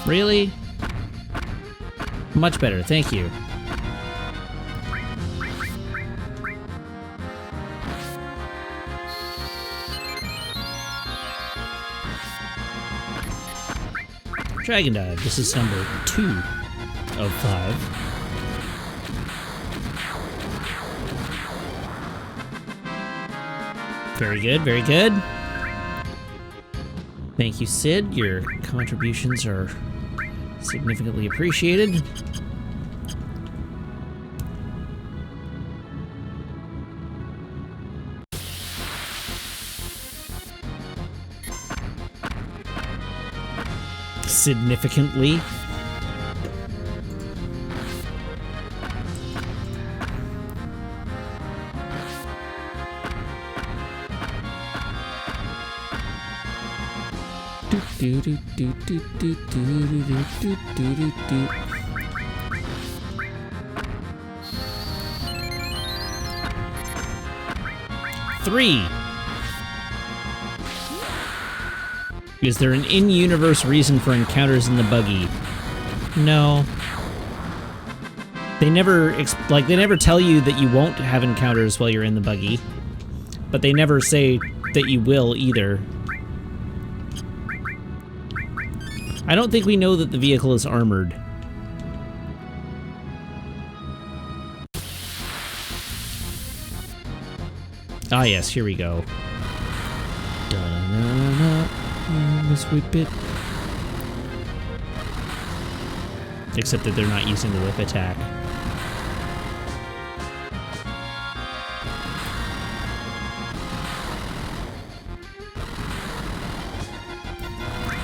S1: Really? Much better, thank you. Dragon Dive. This is number 2 of 5. Very good, very good. Thank you, Sid. Your contributions are significantly appreciated. Significantly. Do do do do do do do do do do. Three. Is there an in-universe reason for encounters in the buggy? No. They never they never tell you that you won't have encounters while you're in the buggy, but they never say that you will either. I don't think we know that the vehicle is armored. Ah yes, here we go. Da-da-da-da-da. Let's whip it. Except that they're not using the whip attack.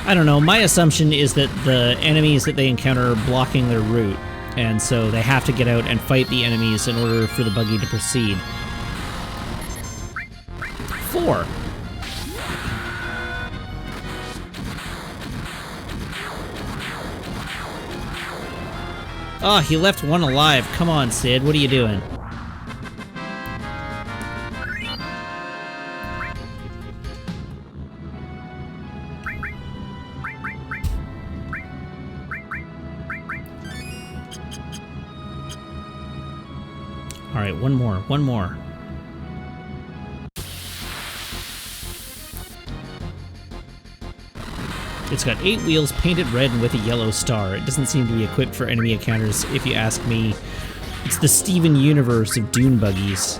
S1: I don't know, my assumption is that the enemies that they encounter are blocking their route, and so they have to get out and fight the enemies in order for the buggy to proceed. 4. Oh, he left one alive. Come on, Sid, what are you doing? Alright, one more. It's got 8 wheels, painted red and with a yellow star. It doesn't seem to be equipped for enemy encounters, if you ask me. It's the Steven Universe of dune buggies.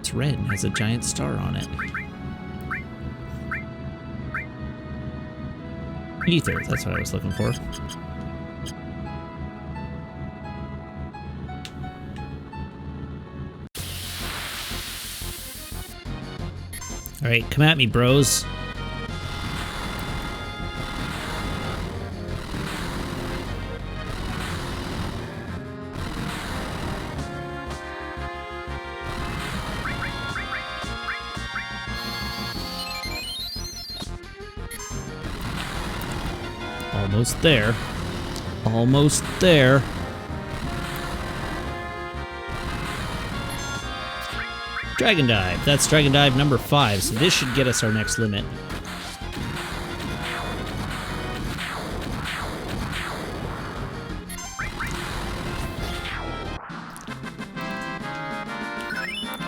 S1: It's red and has a giant star on it. Ether, that's what I was looking for. Alright, come at me, bros. Almost there. Almost there. Dragon Dive. That's Dragon Dive number 5, so this should get us our next limit.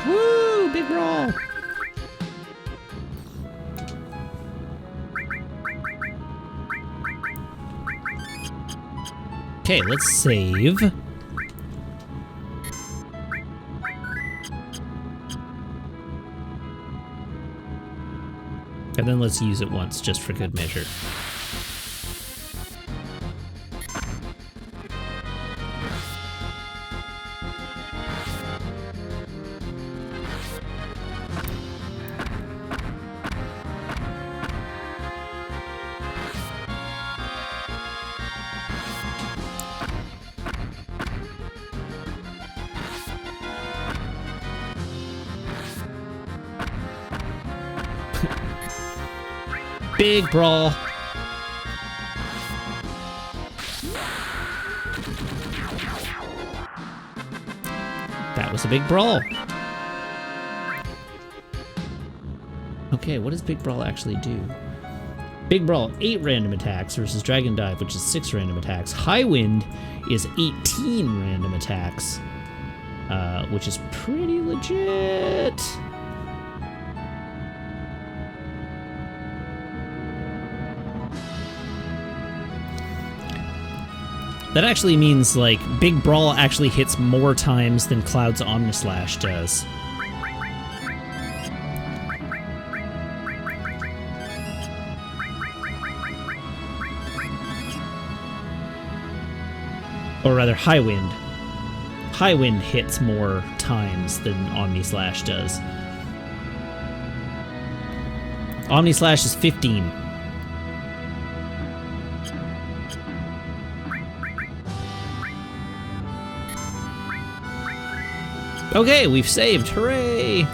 S1: Woo! Big roll! Okay, let's save. And then let's use it once, just for good measure. Big brawl. That was a big brawl. Okay, what does Big Brawl actually do? Big Brawl, 8 random attacks versus Dragon Dive, which is 6 random attacks. High Wind is 18 random attacks, which is pretty legit. That actually means, like, Big Brawl actually hits more times than Cloud's Omnislash does. Or rather, High Wind. High Wind hits more times than Omnislash does. Omnislash is 15. Okay, we've saved. Hooray!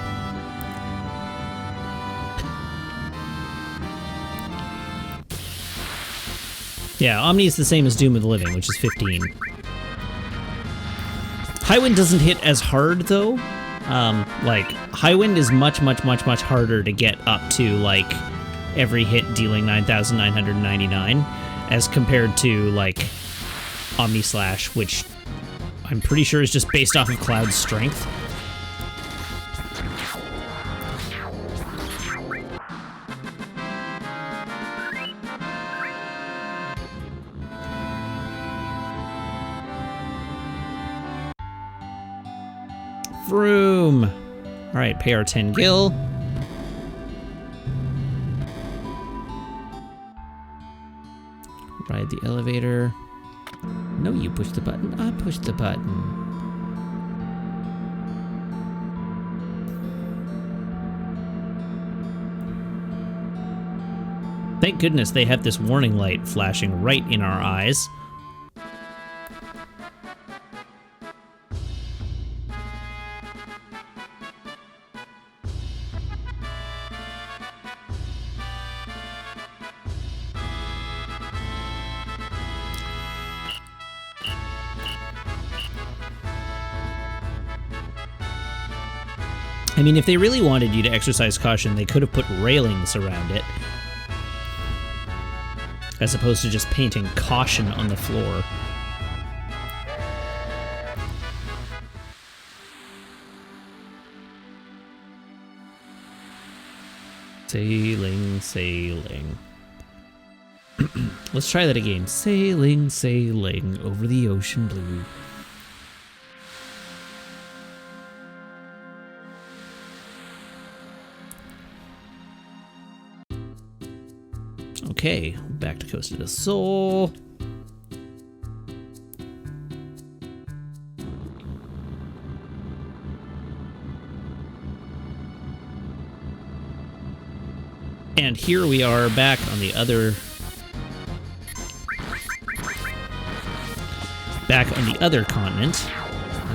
S1: Yeah, Omni is the same as Doom of the Living, which is 15. High Wind doesn't hit as hard, though. Like, High Wind is much harder to get up to, like, every hit dealing 9,999, as compared to, like, Omnislash, which I'm pretty sure is just based off of Cloud's strength. Vroom! Alright, pay our 10 gil. Ride the elevator. No, you push the button. I push the button. Thank goodness they have this warning light flashing right in our eyes. I mean, if they really wanted you to exercise caution, they could have put railings around it, as opposed to just painting caution on the floor. Sailing, sailing. Let's try that again. Sailing, sailing over the ocean blue. Okay, back to Costa del Sol. And here we are back on the other... Back on the other continent.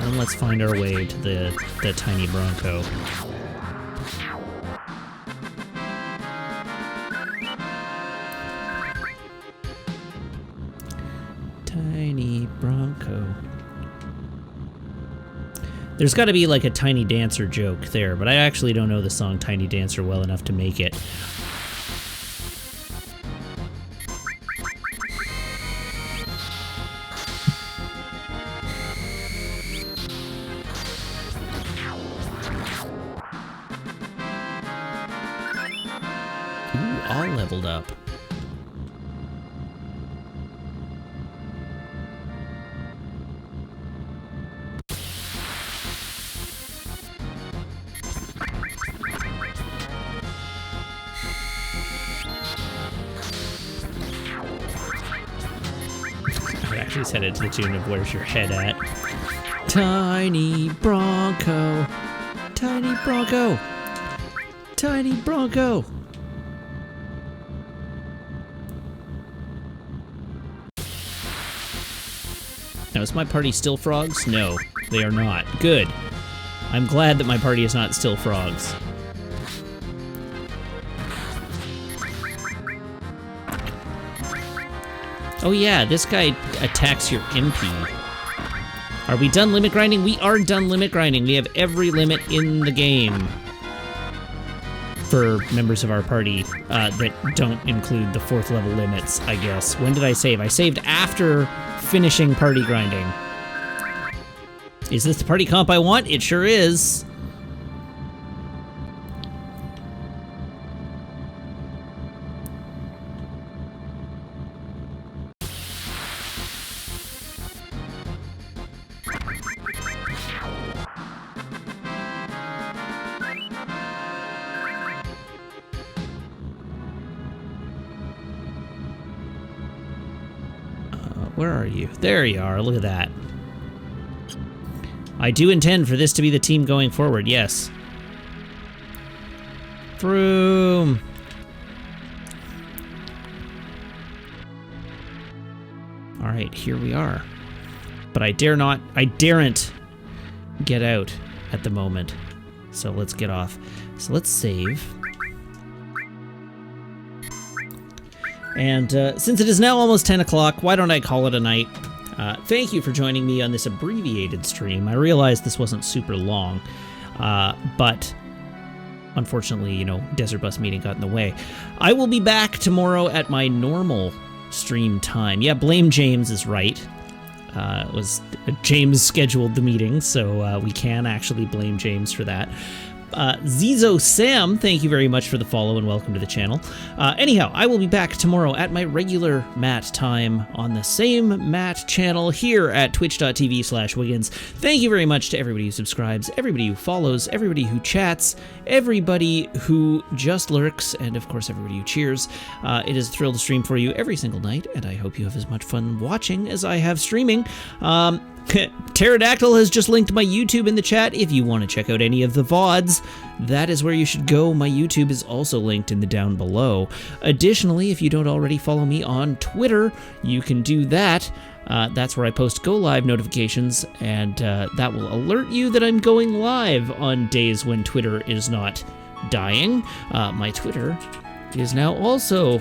S1: And let's find our way to the tiny Bronco. Tiny Bronco. There's got to be like a Tiny Dancer joke there, but I actually don't know the song Tiny Dancer well enough to make it. Ooh, all leveled up. I actually set it to the tune of Where's Your Head At? Tiny Bronco, Tiny Bronco, Tiny Bronco. Now, is my party still frogs? No, they are not. Good. I'm glad that my party is not still frogs. Oh yeah, this guy attacks your MP. Are we done limit grinding? We are done limit grinding. We have every limit in the game for members of our party that don't include the 4th level limits, I guess. When did I save? I saved after finishing party grinding. Is this the party comp I want? It sure is. Where are you? There you are. Look at that. I do intend for this to be the team going forward, yes. Vroom. Alright, here we are. But I daren't get out at the moment. So let's get off. So let's save. And since it is now almost 10 o'clock, why don't I call it a night? Thank you for joining me on this abbreviated stream. I realize this wasn't super long, but unfortunately, you know, Desert Bus meeting got in the way. I will be back tomorrow at my normal stream time. Yeah, blame James is right. It was James scheduled the meeting, so we can actually blame James for that. Zizo Sam, thank you very much for the follow and welcome to the channel. Anyhow, I will be back tomorrow at my regular Matt time on the same Matt channel here at twitch.tv/Wiggins. Thank you very much to everybody who subscribes, everybody who follows, everybody who chats, everybody who just lurks, and of course everybody who cheers. It is a thrill to stream for you every single night, and I hope you have as much fun watching as I have streaming. Pterodactyl has just linked my YouTube in the chat. If you want to check out any of the VODs, that is where you should go. My YouTube is also linked in the down below. Additionally, if you don't already follow me on Twitter, you can do that. That's where I post go live notifications, and that will alert you that I'm going live on days when Twitter is not dying. My Twitter is now also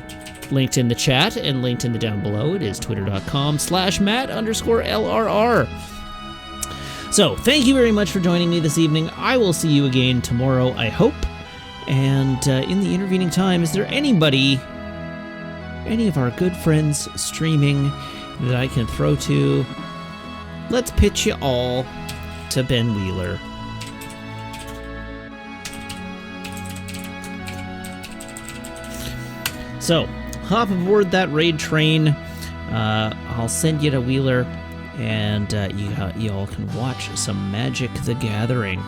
S1: linked in the chat and linked in the down below. It is twitter.com/Matt_LRR. So, thank you very much for joining me this evening. I will see you again tomorrow, I hope. And in the intervening time, is there any of our good friends streaming that I can throw to? Let's pitch you all to Ben Wheeler. So, hop aboard that raid train. I'll send you to Wheeler, and you all can watch some Magic the Gathering.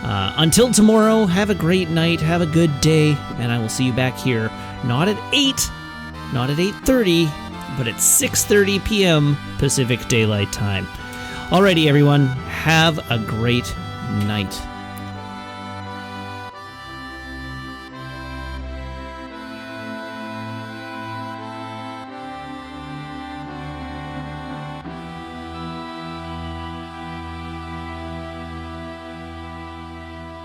S1: Until tomorrow, have a great night, have a good day, and I will see you back here, not at 8, not at 8:30, but at 6:30 p.m. Pacific Daylight Time. Alrighty, everyone, have a great night.